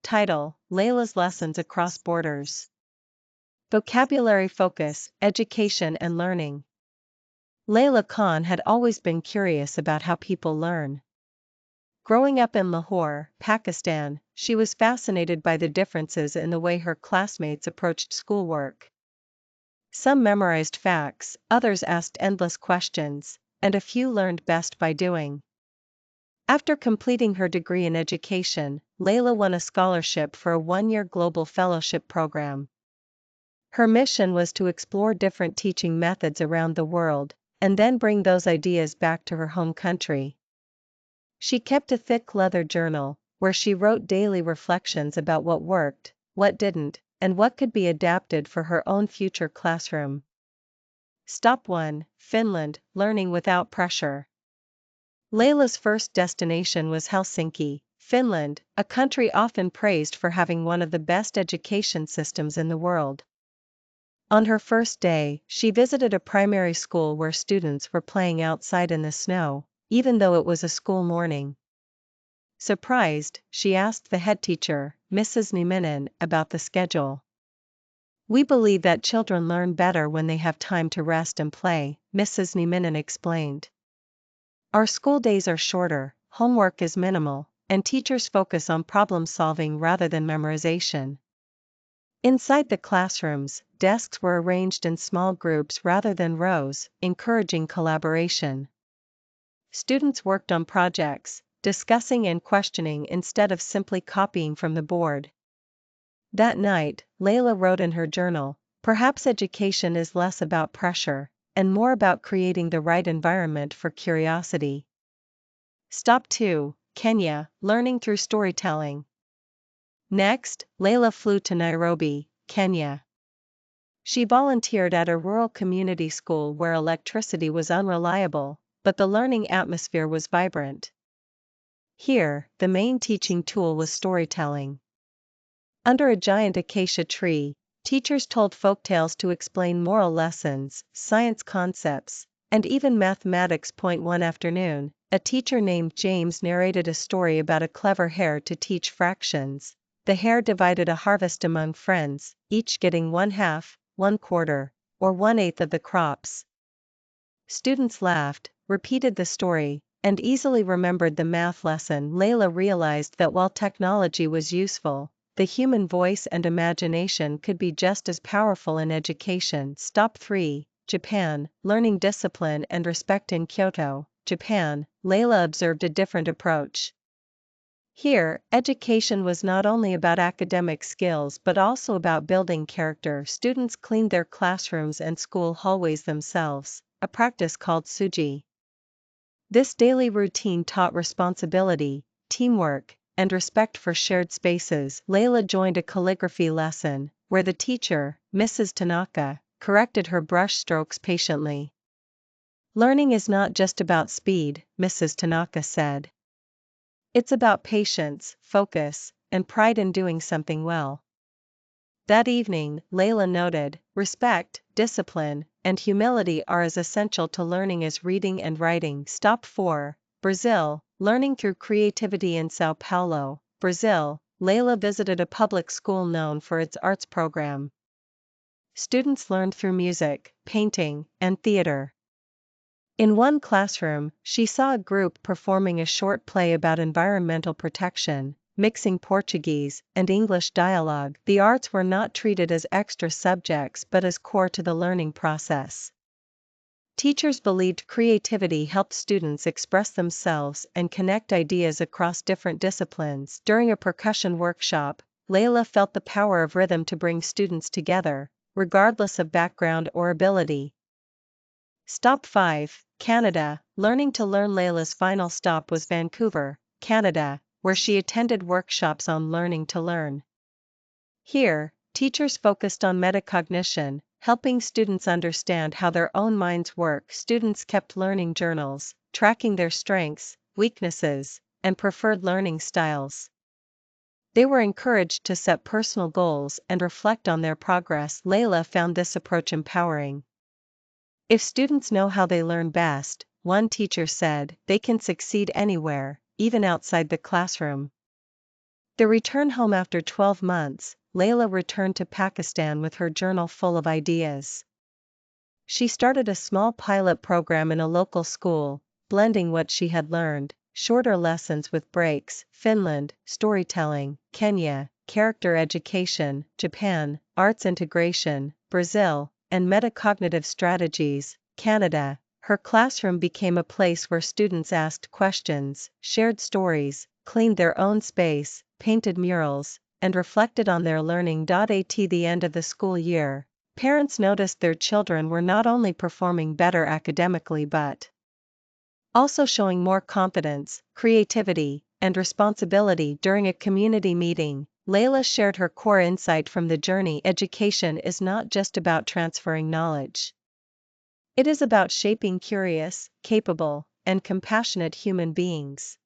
Title: Layla's Lessons Across Borders. Vocabulary Focus: Education and Learning. Layla Khan had always been curious about how people learn. Growing up in Lahore, Pakistan, she was fascinated by the differences in the way her classmates approached schoolwork. Some memorized facts, others asked endless questions, and a few learned best by doing. After completing her degree in education, Layla won a scholarship for a one-year global fellowship program. Her mission was to explore different teaching methods around the world, and then bring those ideas back to her home country. She kept a thick leather journal, where she wrote daily reflections about what worked, what didn't, and what could be adapted for her own future classroom. Stop 1: Finland, Learning Without Pressure. Layla's first destination was Helsinki, Finland, a country often praised for having one of the best education systems in the world. On her first day, she visited a primary school where students were playing outside in the snow, even though it was a school morning. Surprised, she asked the headteacher, Mrs. Nieminen, about the schedule. "We believe that children learn better when they have time to rest and play," Mrs. Nieminen explained. "Our school days are shorter, homework is minimal, and teachers focus on problem solving rather than memorization." Inside the classrooms, desks were arranged in small groups rather than rows, encouraging collaboration. Students worked on projects, discussing and questioning instead of simply copying from the board. That night, Layla wrote in her journal, "Perhaps education is less about pressure, and more about creating the right environment for curiosity." Stop 2: Kenya, Learning Through Storytelling. Next, Layla flew to Nairobi, Kenya. She volunteered at a rural community school where electricity was unreliable, but the learning atmosphere was vibrant. Here, the main teaching tool was storytelling. Under a giant acacia tree, teachers told folktales to explain moral lessons, science concepts, and even mathematics. One afternoon, a teacher named James narrated a story about a clever hare to teach fractions. The hare divided a harvest among friends, each getting 1/2, 1/4, or 1/8 of the crops. Students laughed, repeated the story, and easily remembered the math lesson. Layla realized that while technology was useful, the human voice and imagination could be just as powerful in education. Stop 3: Japan, Learning Discipline and Respect. In Kyoto, Japan, Layla observed a different approach. Here, education was not only about academic skills but also about building character. Students cleaned their classrooms and school hallways themselves, a practice called suji. This daily routine taught responsibility, teamwork, and respect for shared spaces. Layla joined a calligraphy lesson, where the teacher, Mrs. Tanaka, corrected her brush strokes patiently. "Learning is not just about speed," Mrs. Tanaka said. "It's about patience, focus, and pride in doing something well." That evening, Layla noted, respect, discipline, and humility are as essential to learning as reading and writing. Stop 4: Brazil, Learning Through Creativity. In São Paulo, Brazil, Layla visited a public school known for its arts program. Students learned through music, painting, and theater. In one classroom, she saw a group performing a short play about environmental protection, mixing Portuguese and English dialogue. The arts were not treated as extra subjects but as core to the learning process. Teachers believed creativity helped students express themselves and connect ideas across different disciplines. During a percussion workshop, Layla felt the power of rhythm to bring students together, regardless of background or ability. Stop 5: Canada, Learning to Learn. Layla's final stop was Vancouver, Canada, where she attended workshops on learning to learn. Here, teachers focused on metacognition, helping students understand how their own minds work. Students kept learning journals, tracking their strengths, weaknesses, and preferred learning styles. They were encouraged to set personal goals and reflect on their progress. Layla found this approach empowering. "If students know how they learn best," one teacher said, "they can succeed anywhere, even outside the classroom." The return home after 12 months, Layla returned to Pakistan with her journal full of ideas. She started a small pilot program in a local school, blending what she had learned, shorter lessons with breaks, Finland, storytelling, Kenya, character education, Japan, arts integration, Brazil, and metacognitive strategies, Canada. Her classroom became a place where students asked questions, shared stories, cleaned their own space, painted murals, and reflected on their learning. At the end of the school year, parents noticed their children were not only performing better academically but also showing more confidence, creativity, and responsibility. During a community meeting, Layla shared her core insight from the journey: education is not just about transferring knowledge. It is about shaping curious, capable, and compassionate human beings.